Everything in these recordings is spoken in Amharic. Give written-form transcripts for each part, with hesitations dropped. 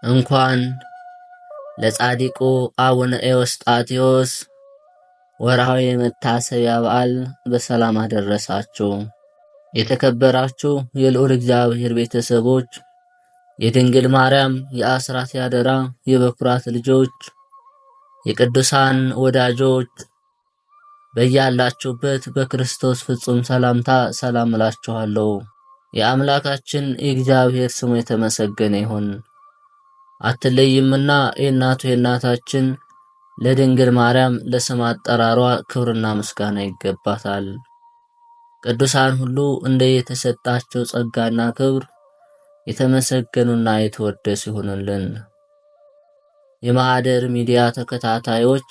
እንኳን ለጻድቁ አቡነ ኤዎስጣቴዎስ ወርሃዊ መታሰቢያ በዓል በሰላም አደረሳችሁ። የተከበራችሁ የልዑል እግዚአብሔር ቤተሰቦች፣ የድንግል ማርያም የአስራት ያደራ የበኩራት ልጆች፣ የቅዱሳን ወዳጆች በያላችሁበት በክርስቶስ ፍጹም ሰላምታ ሰላም እላችኋለሁ። የአምላካችን የእግዚአብሔር ስሙ የተመሰገነ ይሁን። አትለይምና የእናታችን ለድንግል ማርያም ለስም አጠራሯ ክብርና ምስጋና ይገባታል። ቅዱሳን ሁሉ እንደየተሰጣቸው ጸጋና ክብር የተመሰገኑና የተወደሱ ይሁንልን። የማህደር ሚዲያ ተከታታዮች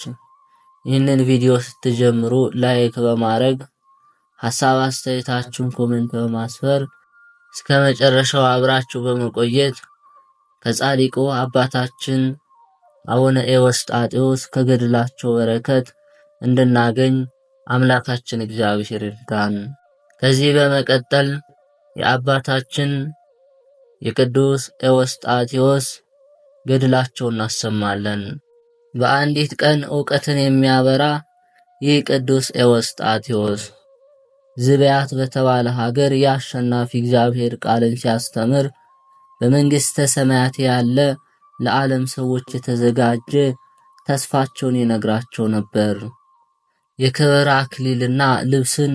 ይህንን ቪዲዮ ስትጀምሩ ላይክ በማድረግ ሐሳብ አስተያየታችሁን ኮሜንት በማስፈር እስከ መጨረሻው አብራችሁ በመቆየት ከጻድቁ አባታችን አቡነ ኤዎስጣቴዎስ ከገድላቸው በረከት እንድናገኝ አምላካችን እግዚአብሔር ይርዳን። ከዚህ በመቀጠል የአባታችን የቅዱስ ኤዎስጣቴዎስ ገድላቸውን እናሰማለን። በአንዲት ቀን ዕውቀትን የሚያበራ ይህ ቅዱስ ኤዎስጣቴዎስ ዝብያት በተባለ ሀገር የአሸናፊ እግዚአብሔር ቃልን ሲያስተምር በመንግሥተ ሰማያት ያለ ለዓለም ሰዎች የተዘጋጀ ተስፋቸውን ይነግራቸው ነበር። የክብር አክሊልና ልብስን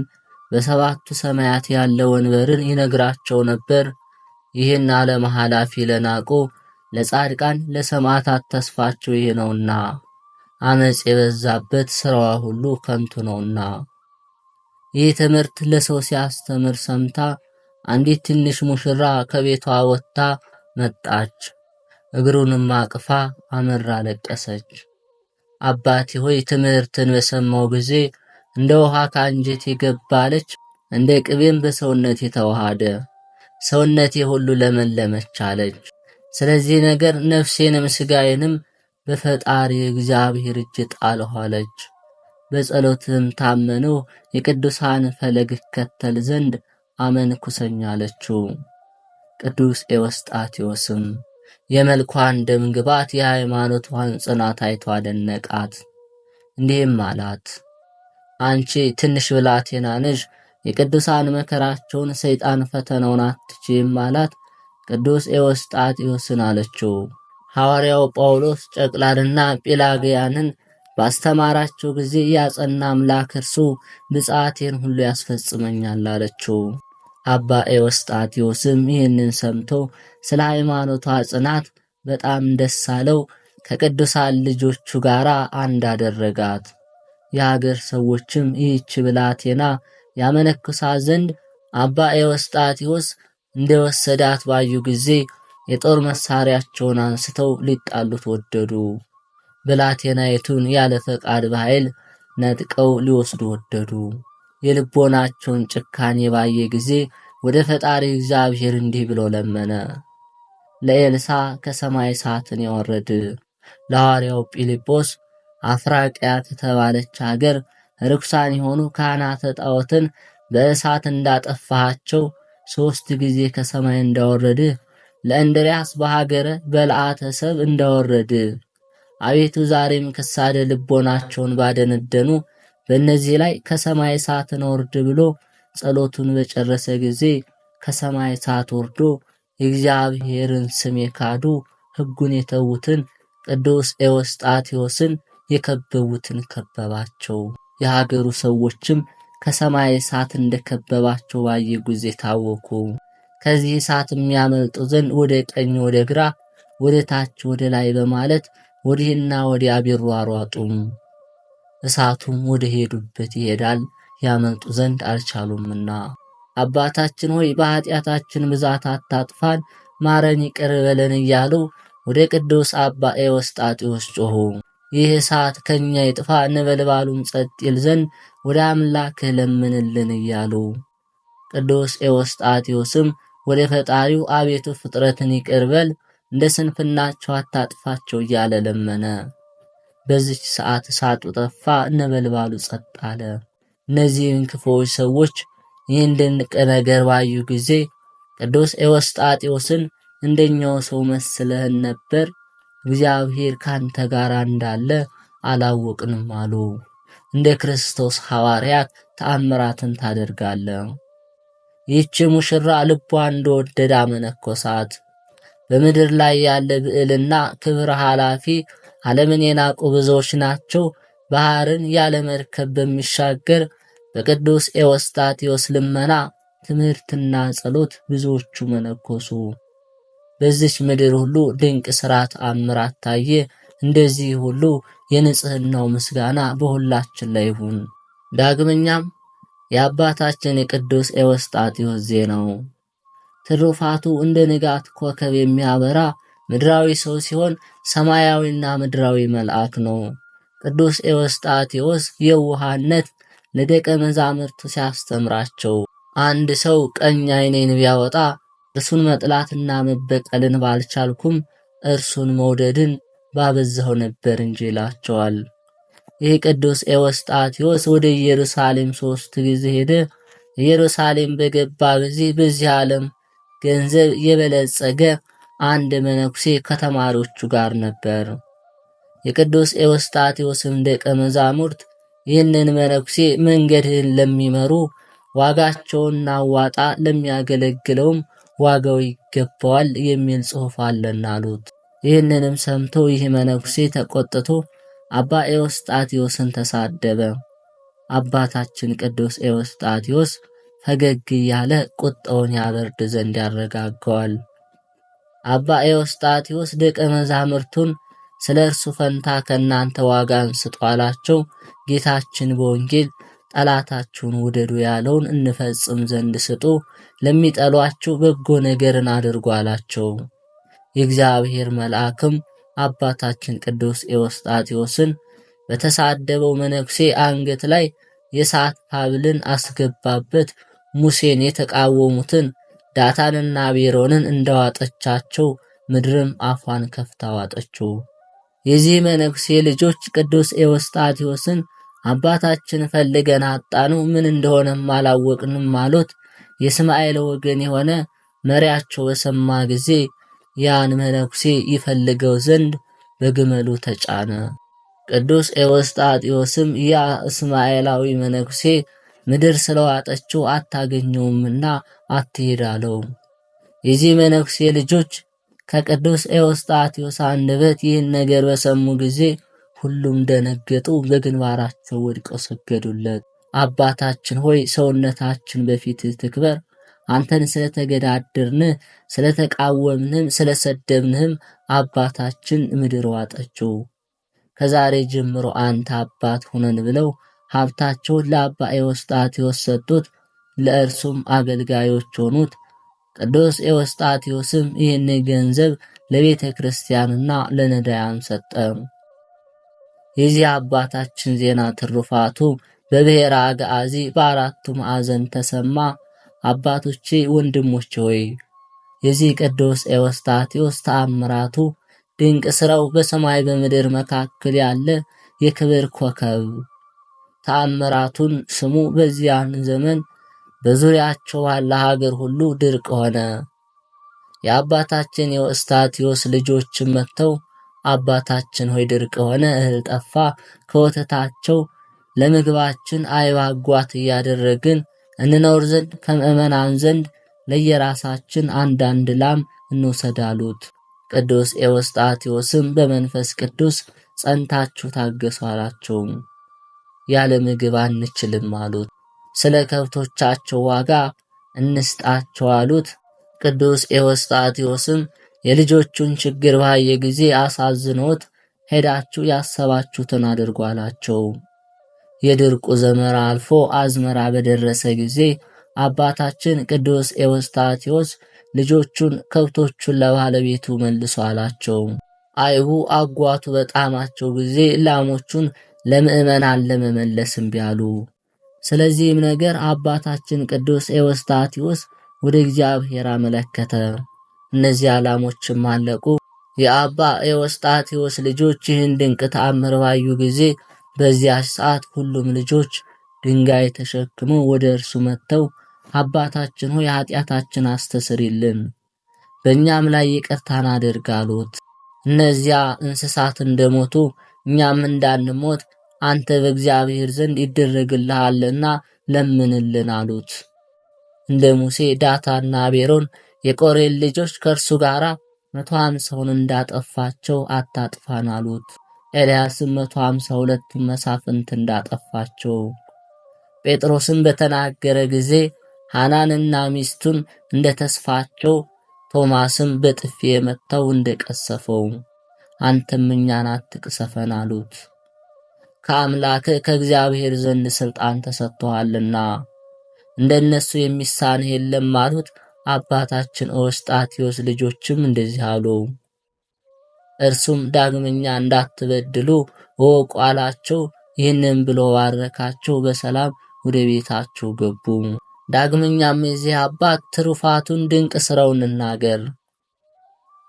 በሰባቱ ሰማያት ያለ ወንበርን ይነግራቸው ነበር። ይህን ዓለም ኃላፊ ለናቁ ለጻድቃን ለሰማዕታት ተስፋቸው ይህ ነውና፣ አመጽ የበዛበት ሥራዋ ሁሉ ከንቱ ነውና። ይህ ትምህርት ለሰው ሲያስተምር ሰምታ አንዲት ትንሽ ሙሽራ ከቤቷ ወጥታ መጣች። እግሩንም አቅፋ አመራ ለቀሰች። አባቴ ሆይ ትምህርትን በሰማው ጊዜ እንደ ውሃ ከአንጀቴ ገባለች፣ እንደ ቅቤም በሰውነቴ ተዋሃደ፣ ሰውነቴ ሁሉ ለመለመች አለች። ስለዚህ ነገር ነፍሴንም ስጋዬንም በፈጣሪ እግዚአብሔር እጅ ጣልሁ አለች። በጸሎትም ታመነው የቅዱሳን ፈለግ ከተል ዘንድ አመንኩሰኝ አለችው። ቅዱስ ኤዎስጣቴዎስም የመልኳን ደም ግባት የሃይማኖቷን ጽናት አይቶ አደነቃት። እንዲህም አላት፣ አንቺ ትንሽ ብላቴና ነሽ፣ የቅዱሳን መከራቸውን ሰይጣን ፈተናውን አትችይም አላት። ቅዱስ ኤዎስጣቴዎስን አለችው፣ ሐዋርያው ጳውሎስ ጨቅላንና ጲላግያንን ባስተማራቸው ጊዜ ያጸና አምላክ እርሱ ብፅዓቴን ሁሉ ያስፈጽመኛል አለችው። አባ ኤዎስጣቴዎስም ይህንን ሰምቶ ስለ ሃይማኖቷ ጽናት በጣም ደስ አለው። ከቅዱሳን ልጆቹ ጋር አንድ አደረጋት። የሀገር ሰዎችም ይህች ብላቴና ያመነኩሳት ዘንድ አባ ኤዎስጣቴዎስ እንደወሰዳት ባዩ ጊዜ የጦር መሳሪያቸውን አንስተው ሊጣሉት ወደዱ። ብላቴናይቱን ያለ ፈቃድ በኃይል ነጥቀው ሊወስዱ ወደዱ። የልቦናቸውን ጭካኔ ባየ ጊዜ ወደ ፈጣሪ እግዚአብሔር እንዲህ ብሎ ለመነ። ለኤልሳ ከሰማይ እሳትን ያወረድ፣ ለሐዋርያው ፊልጶስ አፍራቅያ ከተባለች ሀገር ርኩሳን የሆኑ ካህናተ ጣዖትን በእሳት እንዳጠፋቸው 3 ጊዜ ከሰማይ እንዳወረድ፣ ለእንድርያስ በሀገረ በልዓተ ሰብ እንዳወረድ፣ አቤቱ ዛሬም ክሳደ ልቦናቸውን ባደነደኑ በእነዚህ ላይ ከሰማይ እሳትን ወርድ ብሎ ጸሎቱን በጨረሰ ጊዜ ከሰማይ እሳት ወርዶ የእግዚአብሔርን ስም የካዱ ሕጉን የተዉትን ቅዱስ ኤዎስጣቴዎስን የከበቡትን ከበባቸው። የሀገሩ ሰዎችም ከሰማይ እሳት እንደከበባቸው ባየ ጊዜ ታወኩ። ከዚህ እሳት የሚያመልጡ ዘንድ ወደ ቀኝ ወደ ግራ ወደ ታች ወደ ላይ በማለት ወዲህና ወዲያ ቢሯሯጡም እሳቱም ወደ ሄዱበት ይሄዳል፣ ያመልጡ ዘንድ አልቻሉምና። አባታችን ሆይ በኃጢአታችን ብዛት አታጥፋን፣ ማረን፣ ይቅር በለን እያሉ ወደ ቅዱስ አባ ኤዎስጣቴዎስ ጮኹ። ይህ እሳት ከኛ ይጥፋ፣ ነበልባሉም ጸጥ ይል ዘንድ ወደ አምላክህ ለምንልን እያሉ ቅዱስ ኤዎስጣቴዎስም ወደ ፈጣሪው አቤቱ ፍጥረትን ይቅር በል፣ እንደ ስንፍናቸው አታጥፋቸው እያለ ለመነ። በዚች ሰዓት እሳቱ ጠፋ፣ ነበልባሉ ጸጥ አለ። እነዚህን ክፉዎች ሰዎች ይህን ድንቅ ነገር ባዩ ጊዜ ቅዱስ ኤዎስጣቴዎስን እንደኛው ሰው መስለህን ነበር፣ እግዚአብሔር ካንተ ጋር እንዳለ አላወቅንም አሉ። እንደ ክርስቶስ ሐዋርያት ተአምራትን ታደርጋለህ። ይህች ሙሽራ ልቧ እንደወደደ አመነኮሳት። በምድር ላይ ያለ ብዕልና ክብር ኃላፊ ዓለምን የናቁ ብዙዎች ናቸው። ባህርን ያለ መርከብ በሚሻገር በቅዱስ ኤዎስጣቴዎስ ልመና ትምህርትና ጸሎት ብዙዎቹ መነኮሱ። በዚች ምድር ሁሉ ድንቅ ሥራ ተአምራት ታየ። እንደዚህ ሁሉ የንጽህናው ምስጋና በሁላችን ላይ ይሁን። ዳግመኛም የአባታችን የቅዱስ ኤዎስጣቴዎስ ዜናው ትሩፋቱ እንደ ንጋት ኮከብ የሚያበራ ምድራዊ ሰው ሲሆን ሰማያዊና ምድራዊ መልአክ ነው። ቅዱስ ኤዎስጣቴዎስ የዋህነት ለደቀ መዛሙርቱ ሲያስተምራቸው አንድ ሰው ቀኝ ዓይኔን ቢያወጣ እርሱን መጥላትና መበቀልን ባልቻልኩም እርሱን መውደድን ባበዛው ነበር እንጂ ይላቸዋል። ይህ ቅዱስ ኤዎስጣቴዎስ ወደ ኢየሩሳሌም 3 ጊዜ ሄደ። ኢየሩሳሌም በገባ ጊዜ በዚህ ዓለም ገንዘብ የበለጸገ አንድ መነኩሴ ከተማሪዎቹ ጋር ነበር። የቅዱስ ኤዎስጣቴዎስም ደቀ መዛሙርት ይህንን መነኩሴ መንገድህን ለሚመሩ ዋጋቸውን እናዋጣ፣ ለሚያገለግለውም ዋጋው ይገባዋል የሚል ጽሑፍ አለና አሉት። ይህንንም ሰምቶ ይህ መነኩሴ ተቆጥቶ አባ ኤዎስጣቴዎስን ተሳደበ። አባታችን ቅዱስ ኤዎስጣቴዎስ ፈገግ እያለ ቁጣውን ያበርድ ዘንድ ያረጋጋዋል። አባ ኤዎስጣቴዎስ ደቀ መዛሙርቱን ስለ እርሱ ፈንታ ከእናንተ ዋጋን ስጡ አላቸው። ጌታችን በወንጌል ጠላታችሁን ውደዱ ያለውን እንፈጽም ዘንድ ስጡ፣ ለሚጠሏችሁ በጎ ነገርን አድርጉ አላቸው። የእግዚአብሔር መልአክም አባታችን ቅዱስ ኤዎስጣቴዎስን በተሳደበው መነኩሴ አንገት ላይ የእሳት ሐብልን አስገባበት። ሙሴን የተቃወሙትን ዳታንና አቤሮንን እንደዋጠቻቸው ምድርም አፏን ከፍታ ዋጠችው። የዚህ መነኩሴ ልጆች ቅዱስ ኤዎስጣቴዎስን አባታችን ፈልገን አጣኑ፣ ምን እንደሆነም አላወቅንም አሉት። የእስማኤል ወገን የሆነ መሪያቸው በሰማ ጊዜ ያን መነኩሴ ይፈልገው ዘንድ በግመሉ ተጫነ። ቅዱስ ኤዎስጣቴዎስም ያ እስማኤላዊ መነኩሴ ምድር ስለዋጠችው አታገኘውምና አትሄድ አለው። የዚህ መነኩሴ ልጆች ከቅዱስ ኤዎስጣቴዎስ አንደበት ይህን ነገር በሰሙ ጊዜ ሁሉም ደነገጡ፣ በግንባራቸው ወድቀው ሰገዱለት። አባታችን ሆይ ሰውነታችን በፊትህ ትክበር፣ አንተን ስለተገዳደርንህ፣ ስለተቃወምንህም፣ ስለሰደብንህም አባታችን ምድር ዋጠችው። ከዛሬ ጀምሮ አንተ አባት ሁነን ብለው ሀብታቸውን ለአባ ኤዎስጣቴዎስ ሰጡት። ለእርሱም አገልጋዮች ሆኑት። ቅዱስ ኤዎስጣቴዎስም ይህን ገንዘብ ለቤተ ክርስቲያንና ለነዳያን ሰጠ። የዚህ አባታችን ዜና ትሩፋቱ በብሔረ አግዓዚ በአራቱ ማዕዘን ተሰማ። አባቶቼ ወንድሞቼ ሆይ የዚህ ቅዱስ ኤዎስጣቴዎስ ተአምራቱ ድንቅ ሥራው በሰማይ በምድር መካከል ያለ የክብር ኮከብ ተአምራቱን ስሙ። በዚያን ዘመን በዙሪያቸው ባለ ሀገር ሁሉ ድርቅ ሆነ። የአባታችን የኤዎስጣቴዎስ ልጆችም መጥተው አባታችን ሆይ ድርቅ ሆነ፣ እህል ጠፋ፣ ከወተታቸው ለምግባችን አይባጓት እያደረግን እንኖር ዘንድ ከምእመናን ዘንድ ለየራሳችን አንዳንድ ላም እንውሰድ አሉት። ቅዱስ ኤዎስጣቴዎስም በመንፈስ ቅዱስ ጸንታችሁ ታገሱ አላቸው። ያለ ምግብ አንችልም አሉት። ስለ ከብቶቻቸው ዋጋ እንስጣቸው አሉት። ቅዱስ ኤዎስጣቴዎስም የልጆቹን ችግር ባየ ጊዜ አሳዝኖት ሄዳችሁ ያሰባችሁትን አድርጉ አላቸው። የድርቁ ዘመን አልፎ አዝመራ በደረሰ ጊዜ አባታችን ቅዱስ ኤዎስጣቴዎስ ልጆቹን ከብቶቹን ለባለቤቱ መልሶ አላቸው። አይቡ አጓቱ በጣማቸው ጊዜ ላሞቹን ለምእመናን ለመመለስ እምቢ አሉ። ስለዚህም ነገር አባታችን ቅዱስ ኤዎስጣቴዎስ ወደ እግዚአብሔር አመለከተ። እነዚያ ላሞችም አለቁ። የአባ ኤዎስጣቴዎስ ልጆች ይህን ድንቅ ተአምር ባዩ ጊዜ በዚያች ሰዓት ሁሉም ልጆች ድንጋይ ተሸክመው ወደ እርሱ መጥተው አባታችን ሆይ ኃጢአታችን አስተስሪልን፣ በእኛም ላይ ይቅርታን አድርግ አሉት። እነዚያ እንስሳት እንደሞቱ እኛም እንዳንሞት አንተ በእግዚአብሔር ዘንድ ይደረግልሃልና ለምንልን አሉት። እንደ ሙሴ ዳታና አቤሮን የቆሬን ልጆች ከእርሱ ጋር 150ውን እንዳጠፋቸው አታጥፋን አሉት። ኤልያስም 152 መሳፍንት እንዳጠፋቸው። ጴጥሮስም በተናገረ ጊዜ ሐናንና ሚስቱን እንደ ተስፋቸው፣ ቶማስም በጥፊ የመታው እንደቀሰፈው አንተም እኛን አትቅሰፈን አሉት። ከአምላክ ከእግዚአብሔር ዘንድ ሥልጣን ተሰጥቶሃልና እንደነሱ የሚሳንህ የለም አሉት። አባታችን ኤዎስጣቴዎስ ልጆችም እንደዚህ አሉ። እርሱም ዳግመኛ እንዳትበድሉ እወቁ አላቸው። ይህንን ብሎ ባረካቸው፣ በሰላም ወደ ቤታቸው ገቡ። ዳግመኛም የዚህ አባት ትሩፋቱን ድንቅ ሥራውን እናገር።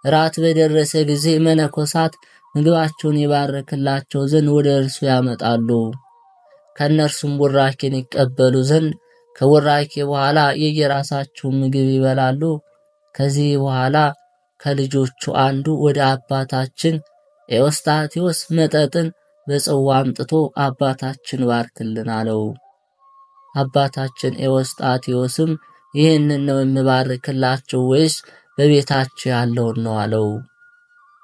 ራት በደረሰ ጊዜ መነኮሳት ምግባቸውን ይባርክላቸው ዘንድ ወደ እርሱ ያመጣሉ። ከእነርሱም ቡራኬን ይቀበሉ ዘንድ ከቡራኬ በኋላ የየራሳቸውን ምግብ ይበላሉ። ከዚህ በኋላ ከልጆቹ አንዱ ወደ አባታችን ኤዎስጣቴዎስ መጠጥን በጽዋ አምጥቶ አባታችን ባርክልን አለው። አባታችን ኤዎስጣቴዎስም ይህንን ነው የምባርክላቸው ወይስ በቤታቸው ያለውን ነው አለው።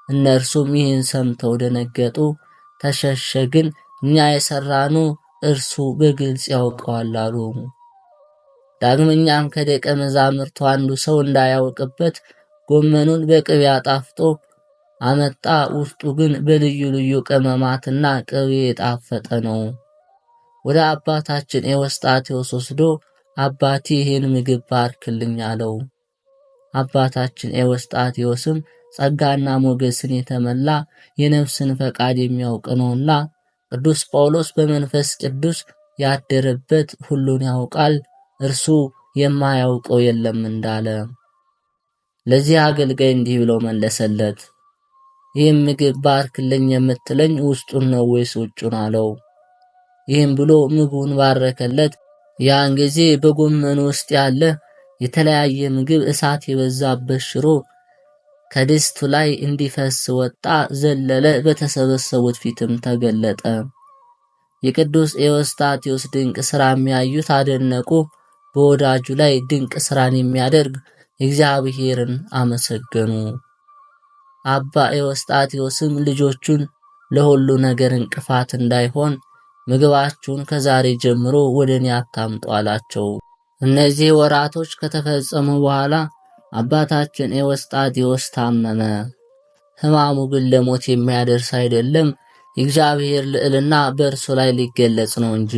እነርሱም ይህን ሰምተው ደነገጡ። ተሸሸግን፣ እኛ የሰራኑ እርሱ በግልጽ ያውቀዋል አሉ። ዳግመኛም ከደቀ መዛሙርቱ አንዱ ሰው እንዳያውቅበት ጎመኑን በቅቤ አጣፍጦ አመጣ። ውስጡ ግን በልዩ ልዩ ቅመማትና ቅቤ የጣፈጠ ነው። ወደ አባታችን ኤዎስጣቴዎስ ወስዶ አባቴ ይህን ምግብ ባርክልኝ አለው። አባታችን ኤዎስጣቴዎስም ጸጋና ሞገስን የተመላ የነፍስን ፈቃድ የሚያውቅ ነውና ቅዱስ ጳውሎስ በመንፈስ ቅዱስ ያደረበት ሁሉን ያውቃል፣ እርሱ የማያውቀው የለም እንዳለ ለዚህ አገልጋይ እንዲህ ብሎ መለሰለት። ይህም ምግብ ባርክልኝ የምትለኝ ውስጡን ነው ወይስ ውጩን አለው። ይህም ብሎ ምግቡን ባረከለት። ያን ጊዜ በጎመኑ ውስጥ ያለ የተለያየ ምግብ እሳት የበዛበት ሽሮ ከድስቱ ላይ እንዲፈስ ወጣ፣ ዘለለ፣ በተሰበሰቡት ፊትም ተገለጠ። የቅዱስ ኤዎስጣቴዎስ ድንቅ ሥራ የሚያዩት አደነቁ። በወዳጁ ላይ ድንቅ ሥራን የሚያደርግ እግዚአብሔርን አመሰገኑ። አባ ኤዎስጣቴዎስም ልጆቹን ለሁሉ ነገር እንቅፋት እንዳይሆን ምግባችሁን ከዛሬ ጀምሮ ወደ እኔ አታምጡ አላቸው። እነዚህ ወራቶች ከተፈጸሙ በኋላ አባታችን ኤዎስጣቴዎስ ታመመ። ሕማሙ ግን ለሞት የሚያደርስ አይደለም፣ የእግዚአብሔር ልዕልና በእርሱ ላይ ሊገለጽ ነው እንጂ።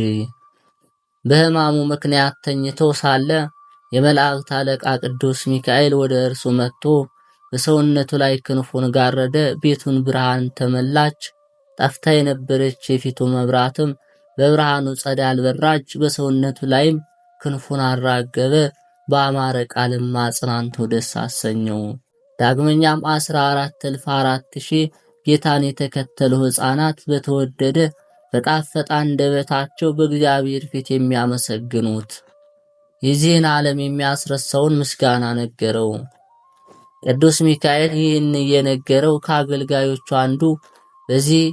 በሕማሙ ምክንያት ተኝቶ ሳለ የመላእክት አለቃ ቅዱስ ሚካኤል ወደ እርሱ መጥቶ በሰውነቱ ላይ ክንፉን ጋረደ። ቤቱን ብርሃን ተመላች። ጠፍታ የነበረች የፊቱ መብራትም በብርሃኑ ጸዳል በራች። በሰውነቱ ላይም ክንፉን አራገበ። በአማረ ቃልም አጽናንቶ ደስ አሰኘው። ዳግመኛም 14,400 ጌታን የተከተሉ ሕፃናት በተወደደ በጣፈጠ አንደበታቸው በእግዚአብሔር ፊት የሚያመሰግኑት የዚህን ዓለም የሚያስረሳውን ምስጋና ነገረው። ቅዱስ ሚካኤል ይህን እየነገረው ከአገልጋዮቹ አንዱ በዚህ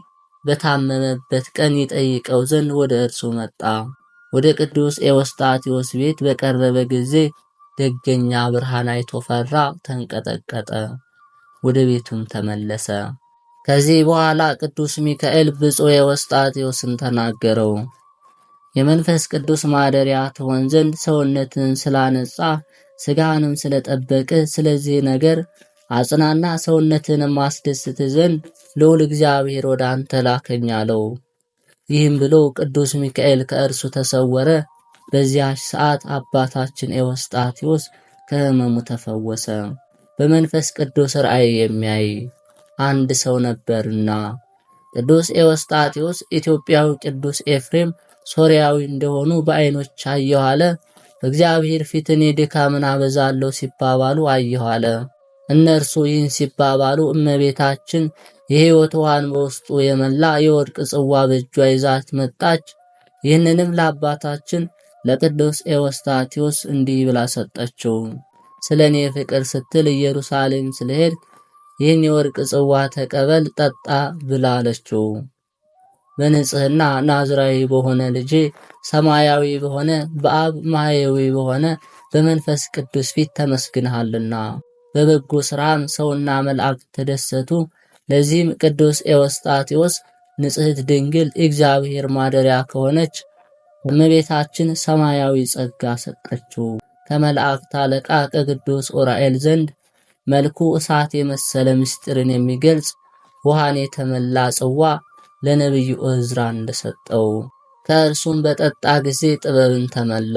በታመመበት ቀን ይጠይቀው ዘንድ ወደ እርሱ መጣ። ወደ ቅዱስ ኤዎስጣቴዎስ ቤት በቀረበ ጊዜ ደገኛ ብርሃን አይቶ ፈራ፣ ተንቀጠቀጠ። ወደ ቤቱም ተመለሰ። ከዚህ በኋላ ቅዱስ ሚካኤል ብፁዕ ኤዎስጣቴዎስን ተናገረው። የመንፈስ ቅዱስ ማደሪያ ትሆን ዘንድ ሰውነትን ስላነጻ ሥጋህንም ስለጠበቀ ስለዚህ ነገር አጽናና፣ ሰውነትንም አስደስት ዘንድ ልዑል እግዚአብሔር ወደ አንተ ላከኝ አለው። ይህም ብሎ ቅዱስ ሚካኤል ከእርሱ ተሰወረ። በዚያች ሰዓት አባታችን ኤዎስጣቴዎስ ከሕመሙ ተፈወሰ። በመንፈስ ቅዱስ ራእይ የሚያይ አንድ ሰው ነበርና ቅዱስ ኤዎስጣቴዎስ ኢትዮጵያዊ ቅዱስ ኤፍሬም ሶርያዊ እንደሆኑ በዓይኖች አየሁ አለ። በእግዚአብሔር ፊት እኔ ድካምን አበዛለሁ ሲባባሉ አየሁ አለ። እነርሱ ይህን ሲባባሉ እመቤታችን የሕይወት ውሃን በውስጡ የመላ የወርቅ ጽዋ በእጇ ይዛት መጣች። ይህንንም ለአባታችን ለቅዱስ ኤዎስጣቴዎስ እንዲህ ብላ ሰጠችው። ስለኔ ፍቅር ስትል ኢየሩሳሌም ስለሄድ ይህን የወርቅ ጽዋ ተቀበል፣ ጠጣ ብላ አለችው። በንጽህና ናዝራዊ በሆነ ልጄ ሰማያዊ በሆነ በአብ ማህያዊ በሆነ በመንፈስ ቅዱስ ፊት ተመስግንሃልና በበጎ ሥራም ሰውና መላእክት ተደሰቱ። ለዚህም ቅዱስ ኤዎስጣቴዎስ ንጽሕት ድንግል እግዚአብሔር ማደሪያ ከሆነች እመቤታችን ሰማያዊ ጸጋ ሰጠችው። ከመላእክት አለቃ ከቅዱስ ዑራኤል ዘንድ መልኩ እሳት የመሰለ ምስጢርን የሚገልጽ ውሃን የተመላ ጽዋ ለነቢዩ ዕዝራ እንደሰጠው ከእርሱም በጠጣ ጊዜ ጥበብን ተመላ፣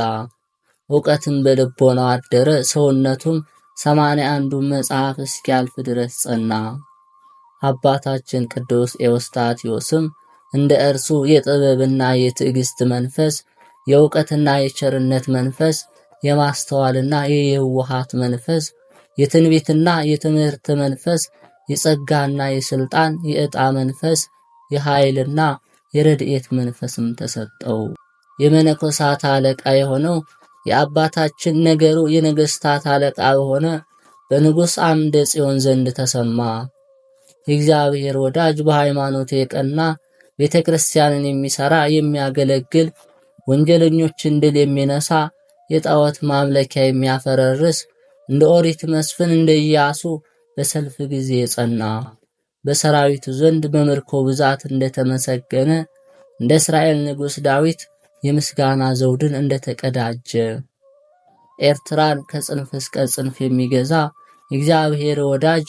ዕውቀትን በልቦናው አደረ። ሰውነቱም 81ዱን መጽሐፍ እስኪያልፍ ድረስ ጸና። አባታችን ቅዱስ ኤዎስጣቴዎስም እንደ እርሱ የጥበብና የትዕግስት መንፈስ፣ የእውቀትና የቸርነት መንፈስ፣ የማስተዋልና የየዋሃት መንፈስ፣ የትንቢትና የትምህርት መንፈስ፣ የጸጋና የስልጣን የዕጣ መንፈስ፣ የኃይልና የረድኤት መንፈስም ተሰጠው። የመነኮሳት አለቃ የሆነው የአባታችን ነገሩ የነገሥታት አለቃ በሆነ በንጉሥ አምደ ጽዮን ዘንድ ተሰማ። የእግዚአብሔር ወዳጅ በሃይማኖት የቀና ቤተ ክርስቲያንን የሚሠራ የሚያገለግል ወንጀለኞችን ድል የሚነሳ የጣዖት ማምለኪያ የሚያፈረርስ እንደ ኦሪት መስፍን እንደ ኢያሱ በሰልፍ ጊዜ የጸና በሰራዊቱ ዘንድ በምርኮ ብዛት እንደተመሰገነ እንደ እስራኤል ንጉሥ ዳዊት የምስጋና ዘውድን እንደተቀዳጀ ኤርትራን ከጽንፍ እስከ ጽንፍ የሚገዛ እግዚአብሔር ወዳጅ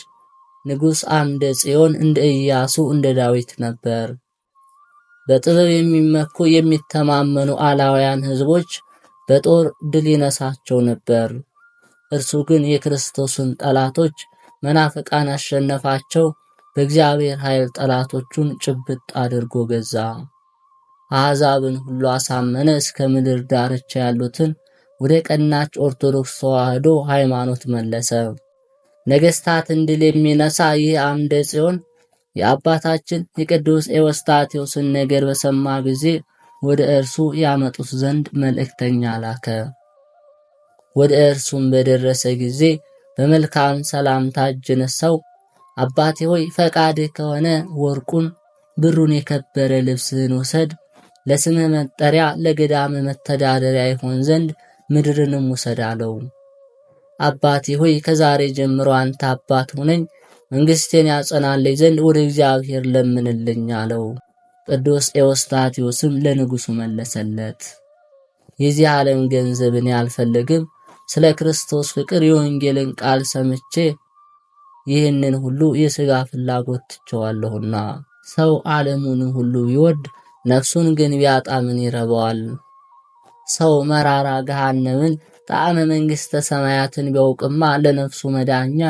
ንጉሥ አምደ ጽዮን እንደ ኢያሱ እንደ ዳዊት ነበር። በጥበብ የሚመኩ የሚተማመኑ አላውያን ሕዝቦች በጦር ድል ይነሳቸው ነበር። እርሱ ግን የክርስቶስን ጠላቶች መናፍቃን አሸነፋቸው። በእግዚአብሔር ኃይል ጠላቶቹን ጭብጥ አድርጎ ገዛ። አሕዛብን ሁሉ አሳመነ። እስከ ምድር ዳርቻ ያሉትን ወደ ቀናች ኦርቶዶክስ ተዋሕዶ ሃይማኖት መለሰ። ነገሥታትን ድል የሚነሳ ይህ አምደ ጽዮን የአባታችን የቅዱስ ኤዎስጣቴዎስን ነገር በሰማ ጊዜ ወደ እርሱ ያመጡት ዘንድ መልእክተኛ ላከ። ወደ እርሱም በደረሰ ጊዜ በመልካም ሰላምታ እጅ ነሳው። አባቴ ሆይ ፈቃድህ ከሆነ ወርቁን ብሩን የከበረ ልብስህን ውሰድ፣ ለስምህ መጠሪያ ለገዳም መተዳደሪያ ይሆን ዘንድ ምድርንም ውሰድ አለው። አባቴ ሆይ ከዛሬ ጀምሮ አንተ አባት ሆነኝ፣ መንግሥቴን ያጸናልኝ ዘንድ ወደ እግዚአብሔር ለምንልኝ አለው። ቅዱስ ኤዎስጣቴዎስም ለንጉሡ መለሰለት፣ የዚህ ዓለም ገንዘብን አልፈልግም፣ ስለ ክርስቶስ ፍቅር የወንጌልን ቃል ሰምቼ ይህንን ሁሉ የሥጋ ፍላጎት ትቼዋለሁና። ሰው ዓለሙን ሁሉ ቢወድ ነፍሱን ግን ቢያጣ ምን ይረባዋል? ሰው መራራ ገሃነምን ጣዕመ መንግሥተ ሰማያትን ቢያውቅማ ለነፍሱ መዳኛ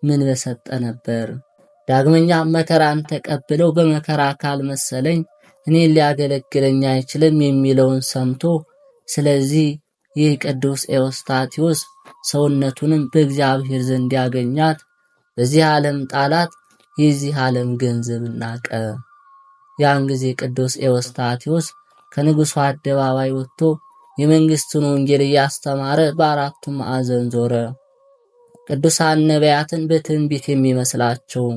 ምን በሰጠ ነበር። ዳግመኛ መከራን ተቀብለው በመከራ ካልመሰለኝ እኔን ሊያገለግለኝ አይችልም የሚለውን ሰምቶ ስለዚህ ይህ ቅዱስ ኤዎስጣቴዎስ ሰውነቱንም በእግዚአብሔር ዘንድ ያገኛት በዚህ ዓለም ጣላት፣ የዚህ ዓለም ገንዘብ ናቀ። ያን ጊዜ ቅዱስ ኤዎስጣቴዎስ ከንጉሡ አደባባይ ወጥቶ የመንግሥቱን ወንጌል እያስተማረ በአራቱ ማዕዘን ዞረ። ቅዱሳን ነቢያትን በትንቢት የሚመስላቸው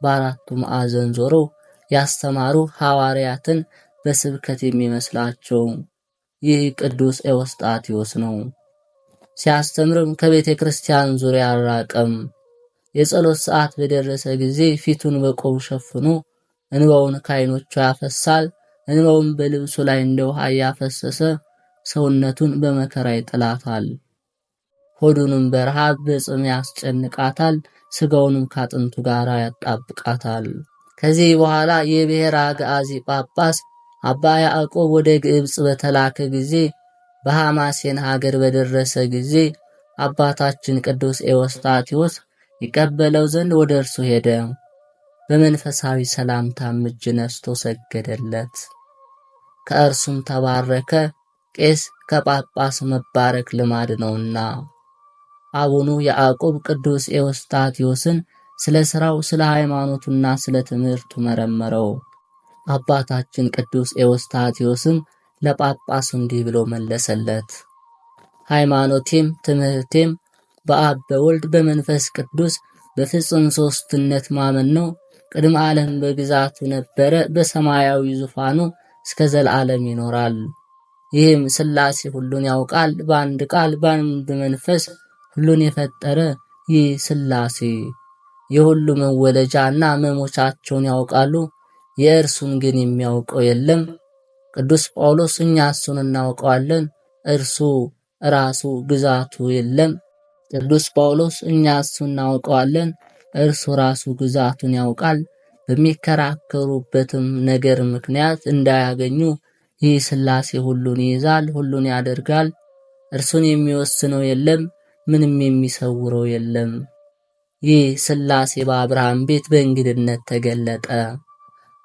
በአራቱ ማዕዘን ዞረው ያስተማሩ ሐዋርያትን በስብከት የሚመስላቸው ይህ ቅዱስ ኤዎስጣቴዎስ ነው። ሲያስተምርም ከቤተ ክርስቲያን ዙሪያ አልራቀም። የጸሎት ሰዓት በደረሰ ጊዜ ፊቱን በቆብ ሸፍኖ እንባውን ከዓይኖቹ ያፈሳል። እንባውን በልብሱ ላይ እንደ ውሃ እያፈሰሰ ሰውነቱን በመከራ ይጥላታል። ሆዱንም በረሃብ በጽም ያስጨንቃታል። ሥጋውንም ካጥንቱ ጋር ያጣብቃታል። ከዚህ በኋላ የብሔረ አግዓዚ ጳጳስ አባ ያዕቆብ ወደ ግብጽ በተላከ ጊዜ በሐማሴን ሀገር በደረሰ ጊዜ አባታችን ቅዱስ ኤዎስጣቴዎስ ይቀበለው ዘንድ ወደ እርሱ ሄደ። በመንፈሳዊ ሰላምታም እጅ ነስቶ ሰገደለት። ከእርሱም ተባረከ። ቄስ ከጳጳስ መባረክ ልማድ ነውና። አቡኑ ያዕቆብ ቅዱስ ኤዎስጣቴዎስን ስለ ሥራው፣ ስለ ሃይማኖቱና ስለ ትምህርቱ መረመረው። አባታችን ቅዱስ ኤዎስጣቴዎስም ለጳጳሱ እንዲህ ብሎ መለሰለት፣ ሃይማኖቴም ትምህርቴም በአብ በወልድ በመንፈስ ቅዱስ በፍጹም ሦስትነት ማመን ነው። ቅድመ ዓለም በግዛቱ ነበረ፣ በሰማያዊ ዙፋኑ እስከ ዘላለም ይኖራል። ይህም ሥላሴ ሁሉን ያውቃል፣ በአንድ ቃል በአንድ መንፈስ ሁሉን የፈጠረ ይህ ሥላሴ የሁሉ መወለጃና መሞቻቸውን ያውቃሉ፣ የእርሱን ግን የሚያውቀው የለም። ቅዱስ ጳውሎስ እኛ እሱን እናውቀዋለን፣ እርሱ ራሱ ግዛቱ የለም። ቅዱስ ጳውሎስ እኛ እሱን እናውቀዋለን፣ እርሱ ራሱ ግዛቱን ያውቃል። በሚከራከሩበትም ነገር ምክንያት እንዳያገኙ ይህ ሥላሴ ሁሉን ይይዛል፣ ሁሉን ያደርጋል። እርሱን የሚወስነው የለም፣ ምንም የሚሰውረው የለም። ይህ ሥላሴ በአብርሃም ቤት በእንግድነት ተገለጠ።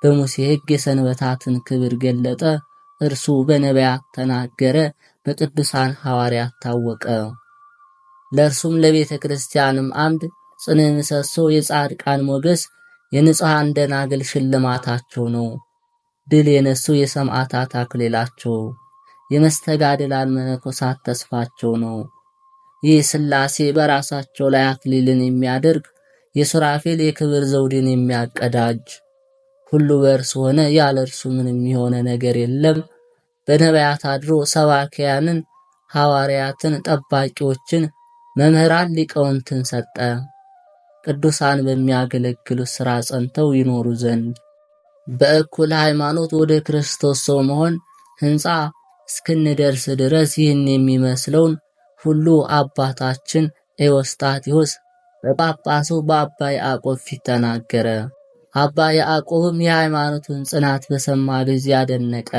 በሙሴ ሕግ የሰንበታትን ክብር ገለጠ። እርሱ በነቢያት ተናገረ፣ በቅዱሳን ሐዋርያት ታወቀ። ለእርሱም ለቤተ ክርስቲያንም አምድ ጽንዕ ምሰሶ፣ የጻድቃን ሞገስ፣ የንጹሐን ደናግል ሽልማታቸው ነው። ድል የነሱ የሰማዕታት አክሊላቸው፣ የመስተጋድላን መነኮሳት ተስፋቸው ነው። ይህ ሥላሴ በራሳቸው ላይ አክሊልን የሚያደርግ የሱራፌል የክብር ዘውድን የሚያቀዳጅ ሁሉ በእርሱ ሆነ፣ ያለ እርሱ ምንም የሆነ ነገር የለም። በነቢያት አድሮ ሰባኪያንን፣ ሐዋርያትን፣ ጠባቂዎችን፣ መምህራን፣ ሊቃውንትን ሰጠ። ቅዱሳን በሚያገለግሉት ሥራ ጸንተው ይኖሩ ዘንድ በእኩል ሃይማኖት ወደ ክርስቶስ ሰው መሆን ሕንፃ እስክንደርስ ድረስ ይህን የሚመስለውን ሁሉ አባታችን ኤዎስጣቴዎስ በጳጳሱ በአባ ያዕቆብ ፊት ተናገረ። አባ ያዕቆብም የሃይማኖቱን ጽናት በሰማ ጊዜ አደነቀ።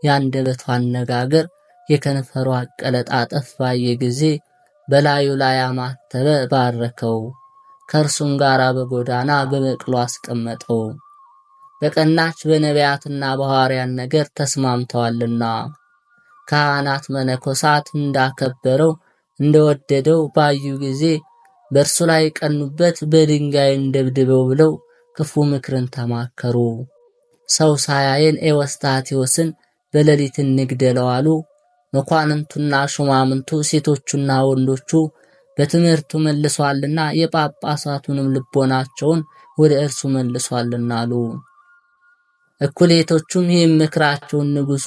የአንደበቱ አነጋገር፣ የከንፈሩ አቀለጣጠፍ ባየ ጊዜ በላዩ ላይ አማተበ፣ ባረከው። ከእርሱም ጋር በጎዳና በበቅሎ አስቀመጠው። በቀናች በነቢያትና በሐዋርያን ነገር ተስማምተዋልና ካህናት መነኮሳት እንዳከበረው እንደወደደው ባዩ ጊዜ በእርሱ ላይ ቀኑበት፣ በድንጋይ እንደብድበው ብለው ክፉ ምክርን ተማከሩ። ሰው ሳያየን ኤዎስጣቴዎስን በሌሊት እንግደለው አሉ። መኳንንቱና ሹማምንቱ ሴቶቹና ወንዶቹ በትምህርቱ መልሷልና የጳጳሳቱንም ልቦናቸውን ወደ እርሱ መልሷልና አሉ። እኩሌቶቹም ይህም ምክራቸውን ንጉሡ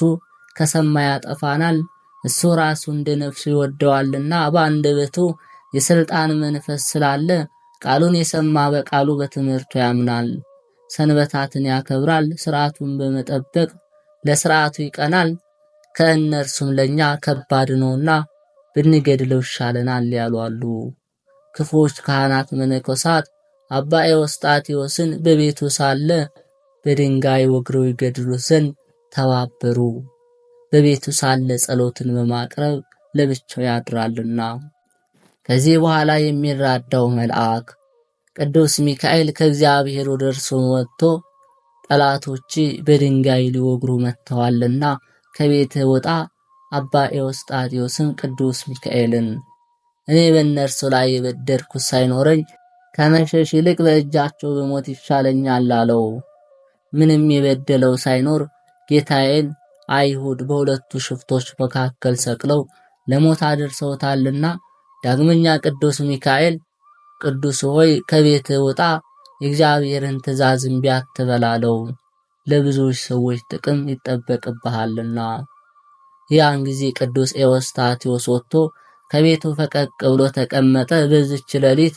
ከሰማ ያጠፋናል፣ እሱ ራሱ እንደ ነፍሱ ይወደዋልና በአንደበቱ የሥልጣን መንፈስ ስላለ ቃሉን የሰማ በቃሉ በትምህርቱ ያምናል፣ ሰንበታትን ያከብራል፣ ሥርዓቱን በመጠበቅ ለሥርዓቱ ይቀናል። ከእነርሱም ለእኛ ከባድ ነውና ብንገድለው ይሻለናል ያሉ አሉ። ክፉዎች ካህናት መነኮሳት አባ ኤዎስጣቴዎስን በቤቱ ሳለ በድንጋይ ወግረው ይገድሉት ዘንድ ተባበሩ። በቤቱ ሳለ ጸሎትን በማቅረብ ለብቻው ያድራልና። ከዚህ በኋላ የሚራዳው መልአክ ቅዱስ ሚካኤል ከእግዚአብሔር ወደ እርሱ ወጥቶ ጠላቶች በድንጋይ ሊወግሩ መጥተዋልና ከቤትህ ውጣ፣ አባ ኤዎስጣቴዎስም ቅዱስ ሚካኤልን እኔ በእነርሱ ላይ የበደልኩት ሳይኖረኝ ከመሸሽ ይልቅ በእጃቸው በሞት ይሻለኛል አለው። ምንም የበደለው ሳይኖር ጌታዬን አይሁድ በሁለቱ ሽፍቶች መካከል ሰቅለው ለሞት አድርሰውታልና። ዳግመኛ ቅዱስ ሚካኤል ቅዱስ ሆይ ከቤትህ ውጣ፣ የእግዚአብሔርን ትእዛዝ እምቢ አትበል አለው። ለብዙዎች ሰዎች ጥቅም ይጠበቅብሃልና። ያን ጊዜ ቅዱስ ኤዎስጣቴዎስ ወጥቶ ከቤቱ ፈቀቅ ብሎ ተቀመጠ። በዚች ሌሊት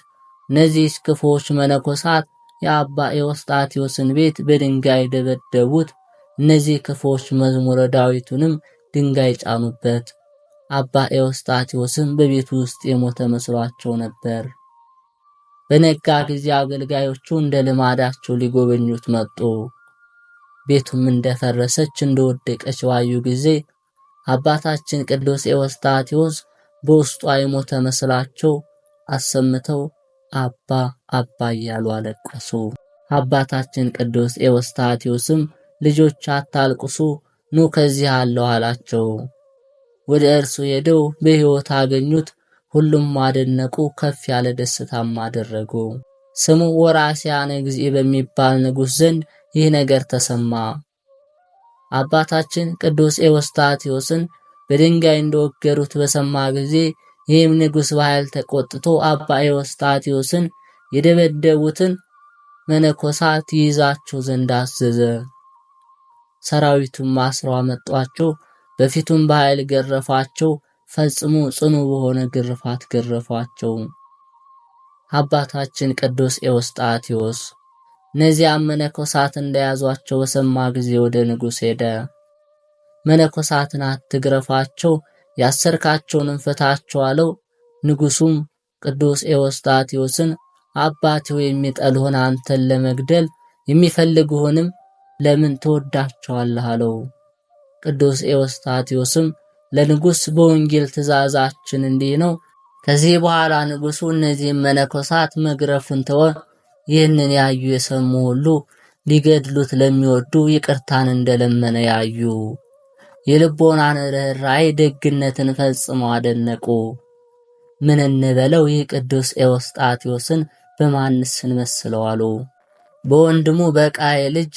እነዚህ ክፉዎች መነኮሳት የአባ ኤዎስጣቴዎስን ቤት በድንጋይ ደበደቡት። እነዚህ ክፉዎች መዝሙረ ዳዊቱንም ድንጋይ ጫኑበት። አባ ኤዎስጣቴዎስም በቤቱ ውስጥ የሞተ መስሏቸው ነበር። በነጋ ጊዜ አገልጋዮቹ እንደ ልማዳቸው ሊጎበኙት መጡ። ቤቱም እንደፈረሰች እንደወደቀች ባዩ ጊዜ አባታችን ቅዱስ ኤዎስጣቴዎስ በውስጧ የሞተ መስላቸው አሰምተው አባ አባ እያሉ አለቀሱ። አባታችን ቅዱስ ኤዎስጣቴዎስም ልጆች አታልቅሱ፣ ኑ ከዚህ አለሁ አላቸው። ወደ እርሱ ሄደው በሕይወት አገኙት። ሁሉም አደነቁ፣ ከፍ ያለ ደስታም አደረጉ። ስሙ ወራስያነ እግዚእ በሚባል ንጉሥ ዘንድ ይህ ነገር ተሰማ። አባታችን ቅዱስ ኤዎስጣቴዎስን በድንጋይ እንደወገሩት በሰማ ጊዜ ይህም ንጉሥ በኃይል ተቆጥቶ አባ ኤዎስጣቴዎስን የደበደቡትን መነኮሳት ይይዛቸው ዘንድ አዘዘ። ሰራዊቱም አስረው አመጧቸው። በፊቱም በኃይል ገረፏቸው። ፈጽሞ ጽኑ በሆነ ግርፋት ገረፏቸው። አባታችን ቅዱስ ኤዎስጣቴዎስ እነዚያም መነኮሳት እንደያዟቸው በሰማ ጊዜ ወደ ንጉሥ ሄደ። መነኮሳትን አትግረፋቸው፣ ያሰርካቸውንም ፍታቸው አለው። ንጉሡም ቅዱስ ኤዎስጣቴዎስን አባቴ የሚጠሉህን አንተን ለመግደል የሚፈልጉህንም ለምን ትወዳቸዋለህ አለው። ቅዱስ ኤዎስጣቴዎስም ለንጉሥ በወንጌል ትእዛዛችን እንዲህ ነው። ከዚህ በኋላ ንጉሡ እነዚህም መነኮሳት መግረፉን ተወ። ይህንን ያዩ የሰሙ ሁሉ ሊገድሉት ለሚወዱ ይቅርታን እንደለመነ ያዩ የልቦናን ርኅራኄ ደግነትን ፈጽመው አደነቁ። ምን እንበለው ይህ ቅዱስ ኤዎስጣቴዎስን በማንስ እንመስለው አሉ። በወንድሙ በቃየል ልጅ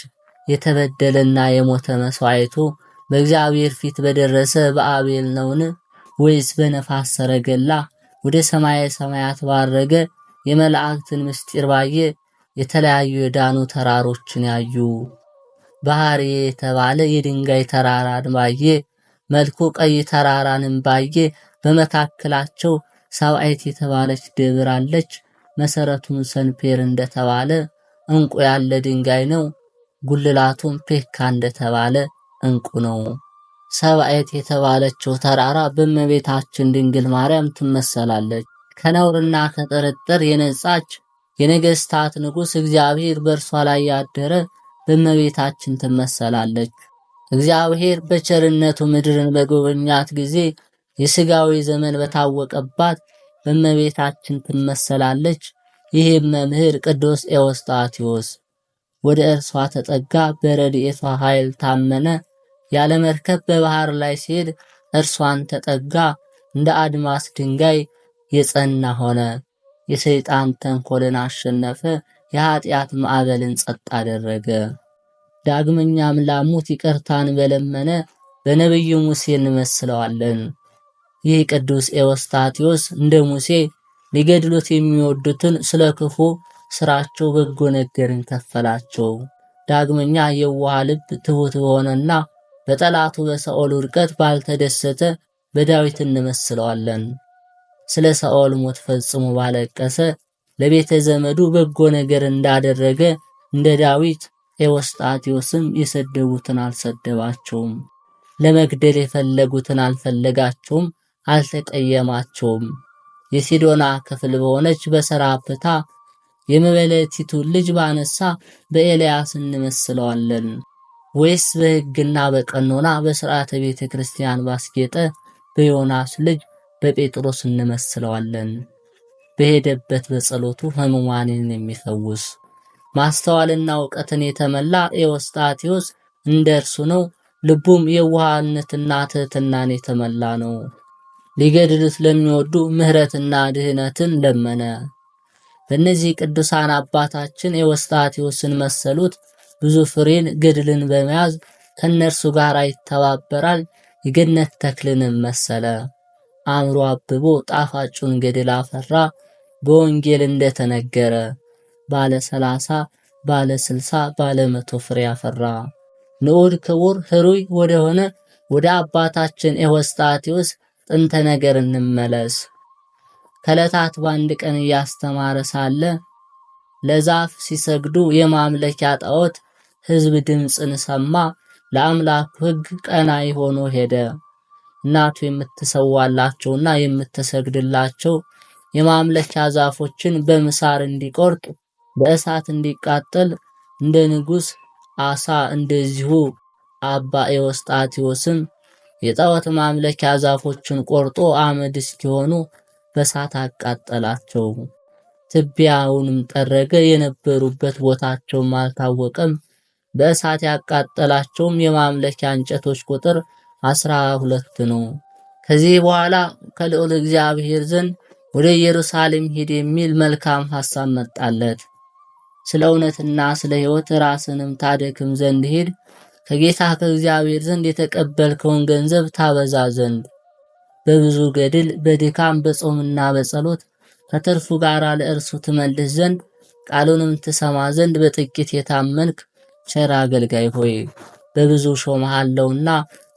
የተበደለና የሞተ መስዋዕቱ በእግዚአብሔር ፊት በደረሰ በአቤል ነውን? ወይስ በነፋስ ሰረገላ ወደ ሰማየ ሰማያት ባረገ የመላእክትን ምስጢር ባየ የተለያዩ የዳኑ ተራሮችን ያዩ ባህር የተባለ የድንጋይ ተራራን ባየ መልኩ ቀይ ተራራንም ባየ በመካከላቸው ሰብአይት የተባለች ደብር አለች። መሰረቱን ሰንፔር እንደተባለ እንቁ ያለ ድንጋይ ነው። ጉልላቱም ፔካ እንደተባለ እንቁ ነው። ሰብአይት የተባለችው ተራራ በእመቤታችን ድንግል ማርያም ትመሰላለች። ከነውርና ከጥርጥር የነጻች የነገስታት ንጉሥ እግዚአብሔር በእርሷ ላይ ያደረ በእመቤታችን ትመሰላለች። እግዚአብሔር በቸርነቱ ምድርን በጎበኛት ጊዜ የሥጋዊ ዘመን በታወቀባት በእመቤታችን ትመሰላለች። ይህም መምህር ቅዱስ ኤዎስጣቴዎስ ወደ እርሷ ተጠጋ፣ በረድኤቷ ኃይል ታመነ። ያለ መርከብ በባህር ላይ ሲሄድ እርሷን ተጠጋ፣ እንደ አድማስ ድንጋይ የጸና ሆነ። የሰይጣን ተንኮልን አሸነፈ፣ የኃጢአት ማዕበልን ጸጥ አደረገ። ዳግመኛም ላሙት ይቅርታን በለመነ በነቢዩ ሙሴ እንመስለዋለን። ይህ ቅዱስ ኤዎስጣቴዎስ እንደ ሙሴ ሊገድሉት የሚወዱትን ስለ ክፉ ስራቸው በጎ ነገርን ከፈላቸው። ዳግመኛ የዋህ ልብ ትሑት በሆነና በጠላቱ በሳኦል ውድቀት ባልተደሰተ በዳዊት እንመስለዋለን። ስለ ሳኦል ሞት ፈጽሞ ባለቀሰ ለቤተ ዘመዱ በጎ ነገር እንዳደረገ እንደ ዳዊት ኤዎስጣቴዎስም የሰደቡትን አልሰደባቸውም፣ ለመግደል የፈለጉትን አልፈለጋቸውም፣ አልተቀየማቸውም። የሲዶና ክፍል በሆነች በሰራፕታ የመበለቲቱን ልጅ ባነሳ በኤልያስ እንመስለዋለን። ወይስ በሕግና በቀኖና በሥርዓተ ቤተ ክርስቲያን ባስጌጠ በዮናስ ልጅ በጴጥሮስ እንመስለዋለን። በሄደበት በጸሎቱ ሕሙማንን የሚፈውስ ማስተዋልና ዕውቀትን የተመላ ኤዎስጣቴዎስ እንደ እርሱ ነው። ልቡም የዋህነትና ትሕትናን የተመላ ነው። ሊገድሉት ለሚወዱ ምሕረትና ድህነትን ለመነ። በእነዚህ ቅዱሳን አባታችን ኤዎስጣቴዎስን መሰሉት። ብዙ ፍሬን ገድልን በመያዝ ከእነርሱ ጋር ይተባበራል። የገነት ተክልንም መሰለ። አእምሮ አብቦ ጣፋጩን ገድል አፈራ። በወንጌል እንደተነገረ ባለ 30 ባለ 60 ባለ 100 ፍሬ አፈራ። ንዑድ ክቡር ህሩይ ወደሆነ ወደ አባታችን ኤዎስጣቴዎስ ጥንተ ነገር እንመለስ። ከዕለታት በአንድ ቀን እያስተማረ ሳለ ለዛፍ ሲሰግዱ የማምለኪያ ጣዖት ሕዝብ ድምፅን ሰማ። ለአምላኩ ሕግ ቀናኢ ሆኖ ሄደ። እናቱ የምትሰዋላቸውና የምትሰግድላቸው የማምለኪያ ዛፎችን በምሳር እንዲቆርጥ በእሳት እንዲቃጠል እንደ ንጉሥ አሳ እንደዚሁ አባ ኤዎስጣቴዎስም የጣዖት ማምለኪያ ዛፎችን ቆርጦ አመድ እስኪሆኑ በእሳት አቃጠላቸው። ትቢያውንም ጠረገ። የነበሩበት ቦታቸውም አልታወቀም። በእሳት ያቃጠላቸውም የማምለኪያ እንጨቶች ቁጥር 12 ነው። ከዚህ በኋላ ከልዑል እግዚአብሔር ዘንድ ወደ ኢየሩሳሌም ሂድ የሚል መልካም ሐሳብ መጣለት። ስለ እውነትና ስለ ሕይወት ራስንም ታደክም ዘንድ ሂድ፣ ከጌታ ከእግዚአብሔር ዘንድ የተቀበልከውን ገንዘብ ታበዛ ዘንድ በብዙ ገድል በድካም በጾምና በጸሎት ከትርፉ ጋር ለእርሱ ትመልስ ዘንድ ቃሉንም ትሰማ ዘንድ በጥቂት የታመንክ ቸር አገልጋይ ሆይ በብዙ ሾመሃለሁና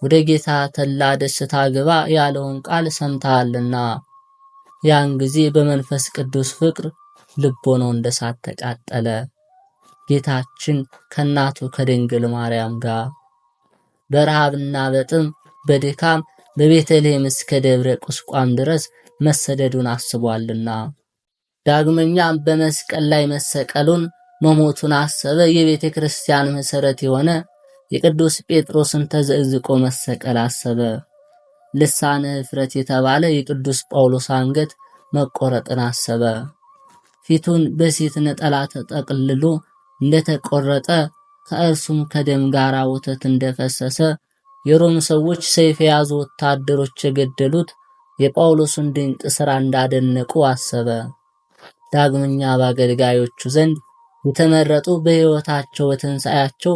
ወደ ጌታ ተላ ደስታ ግባ ያለውን ቃል ሰምተሃልና። ያን ጊዜ በመንፈስ ቅዱስ ፍቅር ልቦናው እንደ እሳት ተቃጠለ። ጌታችን ከእናቱ ከድንግል ማርያም ጋር በረሃብና በጥም በድካም በቤተልሔም እስከ ደብረ ቁስቋም ድረስ መሰደዱን አስቧልና። ዳግመኛም በመስቀል ላይ መሰቀሉን መሞቱን አሰበ። የቤተ ክርስቲያን መሰረት የሆነ የቅዱስ ጴጥሮስን ተዘቅዝቆ መሰቀል አሰበ። ልሳነ እፍረት የተባለ የቅዱስ ጳውሎስ አንገት መቆረጥን አሰበ። ፊቱን በሴት ነጠላ ተጠቅልሎ እንደተቆረጠ ከእርሱም ከደም ጋር ወተት እንደፈሰሰ የሮም ሰዎች ሰይፍ የያዙ ወታደሮች የገደሉት የጳውሎስን ድንቅ ሥራ እንዳደነቁ አሰበ። ዳግመኛ በአገልጋዮቹ ዘንድ የተመረጡ በሕይወታቸው በትንሣኤያቸው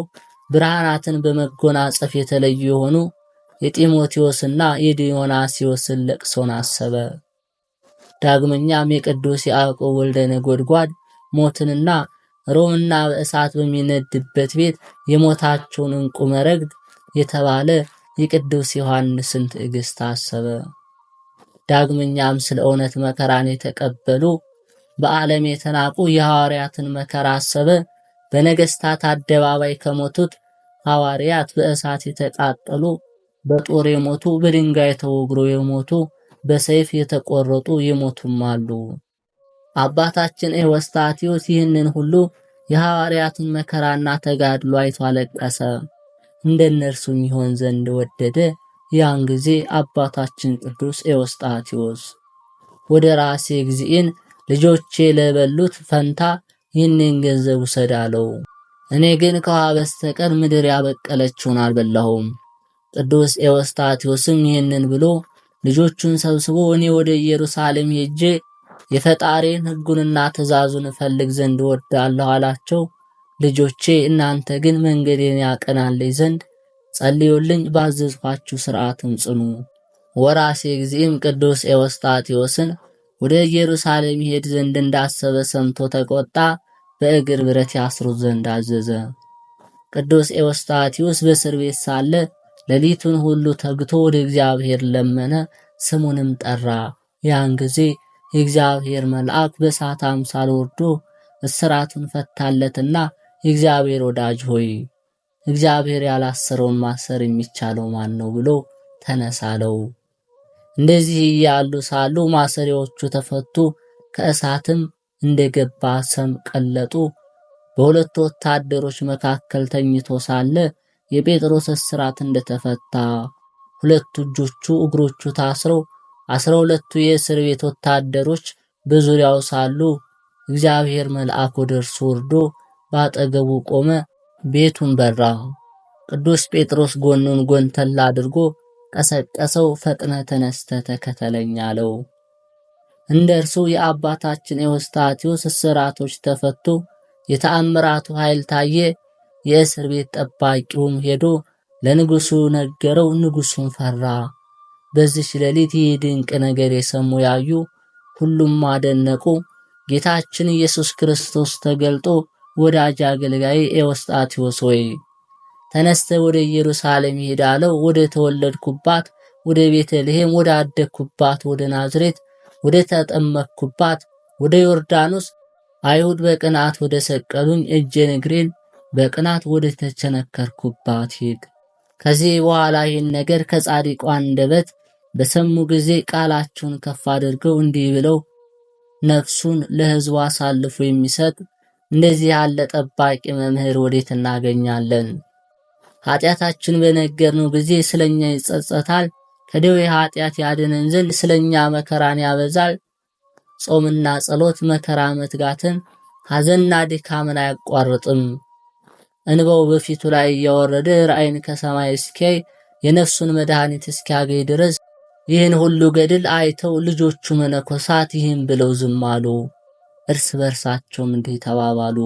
ብርሃናትን በመጎናጸፍ የተለዩ የሆኑ የጢሞቴዎስና የዲዮናስዮስን ለቅሶን አሰበ። ዳግመኛም የቅዱስ ያዕቆብ ወልደ ነጎድጓድ ሞትንና ሮምና በእሳት በሚነድበት ቤት የሞታቸውን ዕንቁ መረግድ የተባለ የቅዱስ ዮሐንስን ትዕግስት አሰበ። ዳግመኛም ስለ እውነት መከራን የተቀበሉ በዓለም የተናቁ የሐዋርያትን መከራ አሰበ። በነገሥታት አደባባይ ከሞቱት ሐዋርያት በእሳት የተቃጠሉ፣ በጦር የሞቱ፣ በድንጋይ ተወግሮ የሞቱ፣ በሰይፍ የተቆረጡ የሞቱም አሉ። አባታችን ኤዎስጣቴዎስ ይህንን ሁሉ የሐዋርያትን መከራና ተጋድሎ አይቶ አለቀሰ። እንደነርሱም ይሆን ዘንድ ወደደ። ያን ጊዜ አባታችን ቅዱስ ኤዎስጣቴዎስ ወደ ራሴ እግዚእን ልጆቼ ለበሉት ፈንታ ይህንን ገንዘብ ውሰድ አለው። እኔ ግን ከውሃ በስተቀር ምድር ያበቀለችውን አልበላሁም። ቅዱስ ኤዎስጣቴዎስም ይህንን ብሎ ልጆቹን ሰብስቦ እኔ ወደ ኢየሩሳሌም ሄጄ የፈጣሪን ሕጉንና ትእዛዙን እፈልግ ዘንድ እወዳለሁ አላቸው። ልጆቼ እናንተ ግን መንገዴን ያቀናልኝ ዘንድ ጸልዩልኝ፣ ባዘዝኋችሁ ሥርዓትም ጽኑ። ወራሴ ጊዜም ቅዱስ ኤዎስጣቴዎስን ወደ ኢየሩሳሌም ይሄድ ዘንድ እንዳሰበ ሰምቶ ተቆጣ። በእግር ብረት ያስሩት ዘንድ አዘዘ። ቅዱስ ኤዎስጣቴዎስ በእስር ቤት ሳለ ሌሊቱን ሁሉ ተግቶ ወደ እግዚአብሔር ለመነ፣ ስሙንም ጠራ። ያን ጊዜ የእግዚአብሔር መልአክ በእሳት አምሳል ወርዶ እስራቱን ፈታለትና የእግዚአብሔር ወዳጅ ሆይ እግዚአብሔር ያላሰረውን ማሰር የሚቻለው ማን ነው ብሎ ተነሳለው። እንደዚህ እያሉ ሳሉ ማሰሪያዎቹ ተፈቱ። ከእሳትም እንደገባ ሰም ቀለጡ። በሁለቱ ወታደሮች መካከል ተኝቶ ሳለ የጴጥሮስ እስራት እንደተፈታ ሁለቱ እጆቹ እግሮቹ ታስረው 12ቱ የእስር ቤት ወታደሮች በዙሪያው ሳሉ እግዚአብሔር መልአክ ወደ እርሱ ወርዶ ባጠገቡ ቆመ። ቤቱን በራ። ቅዱስ ጴጥሮስ ጎኑን ጎንተል አድርጎ ቀሰቀሰው። ፈጥነ ተነስተ ተከተለኝ አለው። እንደ እርሱ የአባታችን ኤዎስጣቴዎስ እስራቶች ተፈቱ። የተአምራቱ ኃይል ታየ። የእስር ቤት ጠባቂውም ሄዶ ለንጉሱ ነገረው። ንጉሱም ፈራ። በዚህ ሌሊት ይህ ድንቅ ነገር የሰሙ ያዩ ሁሉም አደነቁ። ጌታችን ኢየሱስ ክርስቶስ ተገልጦ ወዳጅ አገልጋይ ኤዎስጣቴዎስ ሆይ ተነስተ ወደ ኢየሩሳሌም ሄድ አለው። ወደ ተወለድኩባት ወደ ቤተልሔም፣ ወደ አደግኩባት ወደ ናዝሬት፣ ወደ ተጠመቅኩባት ወደ ዮርዳኖስ፣ አይሁድ በቅናት ወደ ሰቀሉኝ እጄን እግሬን በቅናት ወደ ተቸነከርኩባት ሂድ። ከዚህ በኋላ ይህን ነገር ከጻድቁ አንደበት በሰሙ ጊዜ ቃላቸውን ከፍ አድርገው እንዲህ ብለው ነፍሱን ለሕዝቡ አሳልፎ የሚሰጥ እንደዚህ ያለ ጠባቂ መምህር ወዴት እናገኛለን? ኃጢአታችን በነገርነው ጊዜ ስለኛ ይጸጸታል። ከደዌ ኃጢአት ያድነን ዘንድ ስለኛ መከራን ያበዛል። ጾምና ጸሎት፣ መከራ መትጋትን፣ ሐዘንና ድካምን አያቋርጥም። እንባው በፊቱ ላይ እያወረደ ራእይን ከሰማይ እስኪያይ የነፍሱን መድኃኒት እስኪያገኝ ድረስ ይህን ሁሉ ገድል አይተው ልጆቹ መነኮሳት ይህን ብለው ዝም አሉ። እርስ በርሳቸውም እንዲህ ተባባሉ፣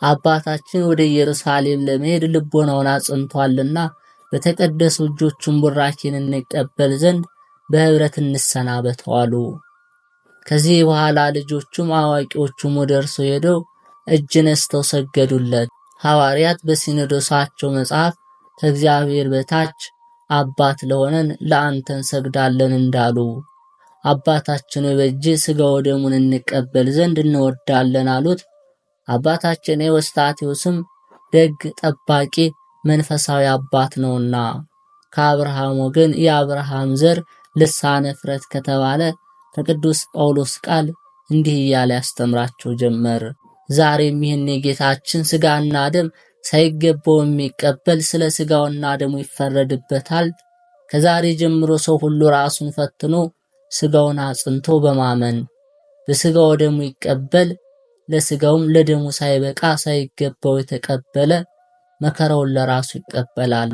አባታችን ወደ ኢየሩሳሌም ለመሄድ ልቦናውን አጽንቷልና በተቀደሱ እጆቹን ቡራኬን እንቀበል ዘንድ በህብረት እንሰናበተው አሉ። ከዚህ በኋላ ልጆቹም አዋቂዎቹም ወደ እርሱ ሄደው እጅ ነስተው ሰገዱለት። ሐዋርያት በሲኖዶሳቸው መጽሐፍ ከእግዚአብሔር በታች አባት ለሆነን ለአንተ እንሰግዳለን እንዳሉ አባታችን በእጅ ሥጋ ወደሙን እንቀበል ዘንድ እንወዳለን አሉት። አባታችን ኤዎስጣቴዎስም ደግ ጠባቂ መንፈሳዊ አባት ነውና ከአብርሃም ወገን የአብርሃም ዘር ልሳነ ፍረት ከተባለ ከቅዱስ ጳውሎስ ቃል እንዲህ እያለ ያስተምራቸው ጀመር። ዛሬም ይህን የጌታችን ሥጋና ደም ሳይገባው የሚቀበል ስለ ሥጋውና ደሙ ይፈረድበታል። ከዛሬ ጀምሮ ሰው ሁሉ ራሱን ፈትኖ ሥጋውን አጽንቶ በማመን በሥጋው ደሙ ይቀበል። ለሥጋውም ለደሙ ሳይበቃ ሳይገባው የተቀበለ መከራውን ለራሱ ይቀበላል።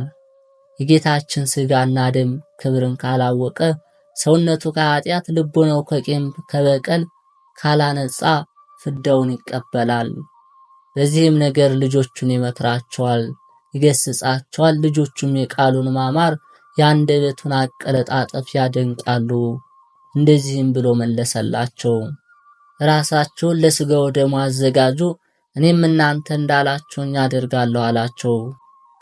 የጌታችን ሥጋና ደም ክብርን ካላወቀ ሰውነቱ ከኃጢአት ልቡናው ከቂም ከበቀል ካላነጻ ፍዳውን ይቀበላል። በዚህም ነገር ልጆቹን ይመክራቸዋል፣ ይገስጻቸዋል። ልጆቹም የቃሉን ማማር የአንደበቱን አቀለጣጠፍ ያደንቃሉ። እንደዚህም ብሎ መለሰላቸው፣ ራሳቸውን ለሥጋው ደሙ አዘጋጁ፣ እኔም እናንተ እንዳላችሁኝ አደርጋለሁ አላቸው።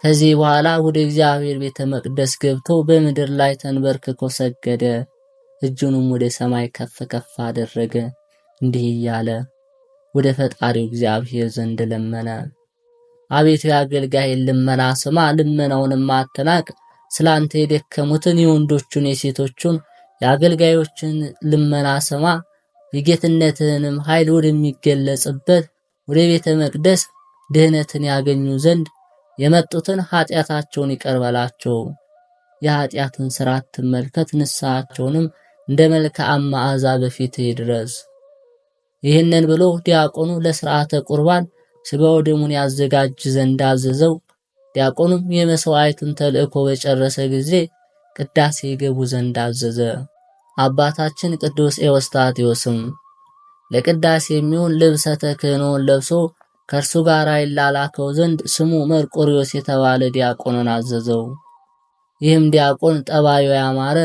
ከዚህ በኋላ ወደ እግዚአብሔር ቤተ መቅደስ ገብቶ በምድር ላይ ተንበርክኮ ሰገደ። እጁንም ወደ ሰማይ ከፍ ከፍ አደረገ፣ እንዲህ እያለ ወደ ፈጣሪው እግዚአብሔር ዘንድ ለመነ። አቤቱ የአገልጋይን ልመና ስማ፣ ልመናውንም አትናቅ። ስላንተ የደከሙትን የወንዶቹን የሴቶቹን የአገልጋዮችን ልመና ስማ። የጌትነትህንም ኃይል ወደሚገለጽበት ወደ ቤተ መቅደስ ድህነትን ያገኙ ዘንድ የመጡትን ኃጢአታቸውን ይቅር በላቸው። የኃጢአትን ሥራ አትመልከት፣ ንስሐቸውንም እንደ መልካም መዓዛ በፊትህ ይድረስ። ይህንን ብሎ ዲያቆኑ ለሥርዓተ ቁርባን ሥጋው ደሙን ያዘጋጅ ዘንድ አዘዘው። ዲያቆኑም የመሥዋዕቱን ተልእኮ በጨረሰ ጊዜ ቅዳሴ ይገቡ ዘንድ አዘዘ። አባታችን ቅዱስ ኤዎስጣቴዎስም ለቅዳሴ የሚሆን ልብሰ ተክህኖን ለብሶ ከእርሱ ጋር ይላላከው ዘንድ ስሙ መርቆሪዎስ የተባለ ዲያቆንን አዘዘው። ይህም ዲያቆን ጠባዩ ያማረ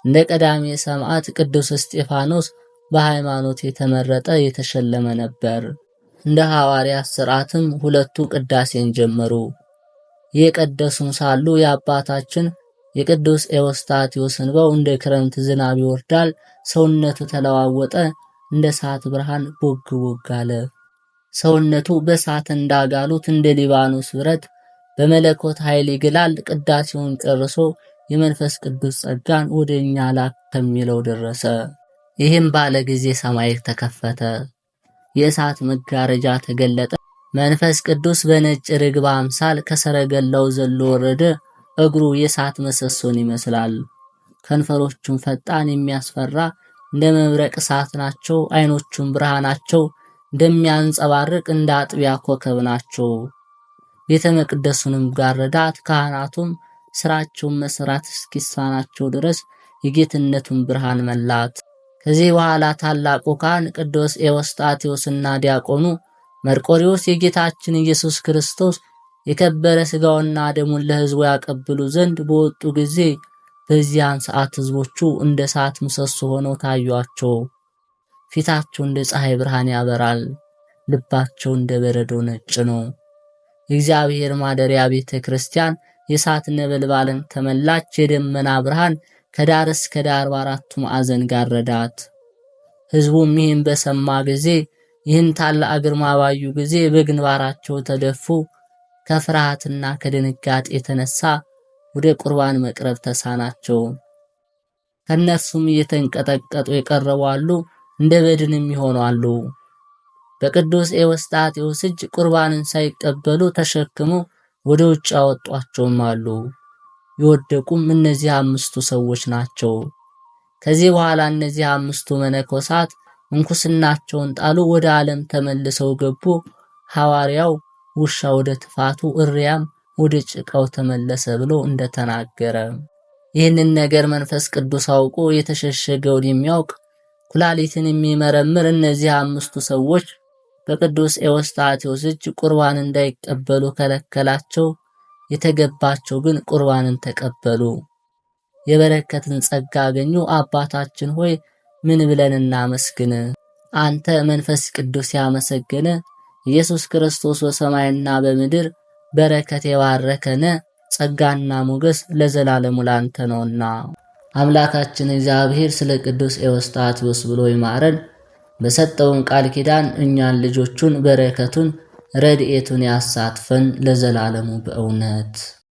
እንደ ቀዳሜ ሰማዕት ቅዱስ እስጢፋኖስ በሃይማኖት የተመረጠ የተሸለመ ነበር። እንደ ሐዋርያት ሥርዓትም ሁለቱ ቅዳሴን ጀመሩ። የቀደሱም ሳሉ የአባታችን የቅዱስ ኤዎስጣቴዎስ እንባው እንደ ክረምት ዝናብ ይወርዳል። ሰውነቱ ተለዋወጠ፣ እንደ እሳት ብርሃን ቦግ ቦግ አለ። ሰውነቱ በእሳት እንዳጋሉት እንደ ሊባኖስ ብረት በመለኮት ኃይል ይግላል። ቅዳሴውን ጨርሶ የመንፈስ ቅዱስ ጸጋን ወደ እኛ ላክ ከሚለው ደረሰ። ይህም ባለ ጊዜ ሰማይ ተከፈተ፣ የእሳት መጋረጃ ተገለጠ። መንፈስ ቅዱስ በነጭ ርግብ አምሳል ከሰረገላው ዘሎ ወረደ። እግሩ የእሳት ምሰሶን ይመስላል። ከንፈሮቹም ፈጣን የሚያስፈራ እንደ መብረቅ እሳት ናቸው። ዓይኖቹም ብርሃናቸው እንደሚያንጸባርቅ እንደ አጥቢያ ኮከብ ናቸው። ቤተ መቅደሱንም ጋረዳት። ካህናቱም ስራቸውን መስራት እስኪሳናቸው ድረስ የጌትነቱን ብርሃን መላት። ከዚህ በኋላ ታላቁ ካህን ቅዱስ ኤዎስጣቴዎስና ዲያቆኑ መርቆሪዎስ የጌታችን ኢየሱስ ክርስቶስ የከበረ ሥጋውና ደሙን ለሕዝቡ ያቀብሉ ዘንድ በወጡ ጊዜ በዚያን ሰዓት ሕዝቦቹ እንደ እሳት ምሰሶ ሆነው ታዩአቸው። ፊታቸው እንደ ፀሐይ ብርሃን ያበራል፣ ልባቸው እንደ በረዶ ነጭ ነው። የእግዚአብሔር ማደሪያ ቤተ ክርስቲያን የእሳት ነበልባልን ተመላች። የደመና ብርሃን ከዳር እስከ ዳር በአራቱ ማዕዘን ጋረዳት። ሕዝቡም ይህን በሰማ ጊዜ ይህን ታላቅ ግርማ ባዩ ጊዜ በግንባራቸው ተደፉ። ከፍርሃትና ከድንጋጤ የተነሳ ወደ ቁርባን መቅረብ ተሳናቸው። ከነርሱም እየተንቀጠቀጡ የቀረቡ አሉ፣ እንደ በድንም ይሆናሉ። በቅዱስ ኤዎስጣቴዎስ እጅ ቁርባንን ሳይቀበሉ ተሸክመው ወደ ውጭ ያወጧቸውም አሉ። የወደቁም እነዚህ 5ቱ ሰዎች ናቸው። ከዚህ በኋላ እነዚህ 5ቱ መነኮሳት ምንኩስናቸውን ጣሉ፣ ወደ ዓለም ተመልሰው ገቡ። ሐዋርያው ውሻ ወደ ትፋቱ እሪያም ወደ ጭቃው ተመለሰ ብሎ እንደተናገረ ይህንን ነገር መንፈስ ቅዱስ አውቆ የተሸሸገውን የሚያውቅ ኩላሊትን የሚመረምር እነዚህ 5ቱ ሰዎች በቅዱስ ኤዎስጣቴዎስ እጅ ቁርባን እንዳይቀበሉ ከለከላቸው። የተገባቸው ግን ቁርባንን ተቀበሉ። የበረከትን ጸጋ አገኙ። አባታችን ሆይ ምን ብለን እናመስግን? አንተ መንፈስ ቅዱስ ያመሰገነ ኢየሱስ ክርስቶስ በሰማይና በምድር በረከት የባረከነ ጸጋና ሞገስ ለዘላለሙ ላንተ ነውና። አምላካችን እግዚአብሔር ስለ ቅዱስ ኤዎስጣቴዎስ ብሎ ይማረን። በሰጠውን ቃል ኪዳን እኛን ልጆቹን በረከቱን ረድኤቱን ያሳትፈን ለዘላለሙ በእውነት